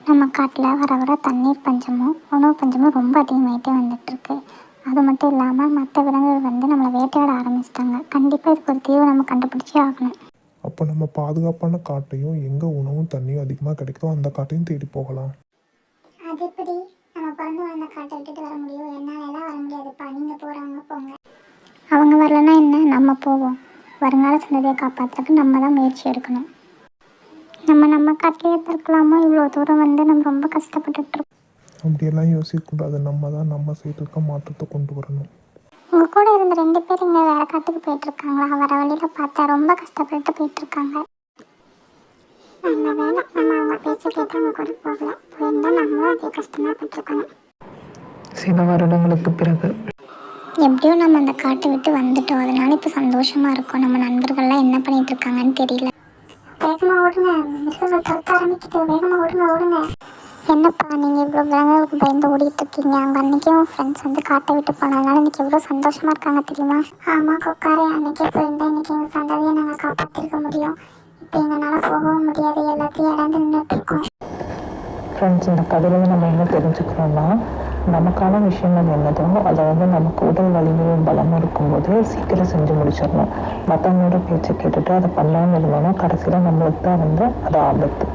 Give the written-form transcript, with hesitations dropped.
நம்ம காட்டில் வர வர தண்ணீர் பஞ்சமும் உணவு பஞ்சமும் ரொம்ப அதிகமாகிட்டே வந்துட்டுருக்கு. அது மட்டும் இல்லாமல் மற்ற விலங்குகள் நம்மளை வேட்டையாட ஆரம்பிச்சிட்டாங்க. கண்டிப்பாக இதுக்கு ஒரு தீர்வு நம்ம கண்டுபிடிச்சே ஆகணும். அப்போ நம்ம பாதுகாப்பான காட்டையும் எங்கே உணவும் தண்ணியும் அதிகமாக கிடைக்குதோ அந்த காட்டையும் தேடி போகலாம். அது எப்படி நம்ம பிறந்து வந்த காட்டை விட்டுட்டு வர முடியும்? என்னால் எல்லாம் வர முடியாதுப்பா. நீங்கள் போகிறவங்க போங்க. அவங்க வரலன்னா என்ன, நம்ம போவோம். வருங்கால சந்ததியை காப்பாற்றுறதுக்கு நம்ம தான் முயற்சி எடுக்கணும். நம்ம காட்டிலே இருந்திருக்கலாமா? இவ்வளோ தூரம் நம்ம ரொம்ப கஷ்டப்பட்டுட்ருக்கோம். அப்படியெல்லாம் யோசிக்கக்கூடாது. நம்ம தான் நம்ம சைடு இருக்க மாற்றத்தை கொண்டு வரணும். உங்கள் கூட இருந்த 2 பேர் இங்கே வேறு காட்டுக்கு போயிட்டுருக்காங்களா? வர வழியில் பார்த்தா ரொம்ப கஷ்டப்பட்டு போயிட்டுருக்காங்க. நல்ல வேலை நம்ம அவங்க பேச கேட்டு அவங்க கூட போகல. போயிருந்தால் நம்மளும் அதே கஷ்டமாக போயிட்டுருக்கணும். சில வருடங்களுக்கு பிறகு எப்படியும் நம்ம அந்த காட்டை விட்டு வந்துட்டோம். அதனால இப்போ சந்தோஷமாக இருக்கும். நம்ம நண்பர்கள்லாம் என்ன பண்ணிட்டு இருக்காங்கன்னு தெரியல. வேகமாக ஓடுங்க, மிருகங்கள் துரத்த ஆரம்பிக்குது. வேகமாக ஓடுங்க. என்னப்பா நீங்கள் இவ்வளோ விலங்குகளுக்கு பயந்து ஓடிட்டு இருக்கீங்க? அவங்க அன்றைக்கும் ஃப்ரெண்ட்ஸ் காட்டை விட்டு போனதுனால இன்றைக்கி எவ்வளோ சந்தோஷமாக இருக்காங்க தெரியுமா? ஆமாம் கொக்காரே, அன்றைக்கே போயிருந்தால் இன்றைக்கி எங்கள் சந்ததியை நாங்கள் காப்பாற்றிருக்க முடியும். இப்போ எங்களால் போகவும் முடியாது, எல்லாத்தையும் இழந்து நின்றுட்டுருக்கோம். ஃப்ரெண்ட்ஸ், இந்த கதையிலேருந்து நம்ம என்ன தெரிஞ்சுக்கிறோம்னா, நமக்கான விஷயங்கள் என்னதோ அதை நமக்கு உடல் வலிமையும் பலமும் இருக்கும்போது சீக்கிரம் செஞ்சு முடிச்சிடணும். மற்றவங்களோட பேச்சை கேட்டுட்டு அதை பண்ணாமல் இருந்தோம்னா கடைசியில் நம்மளுக்கு தான் அது ஆபத்து.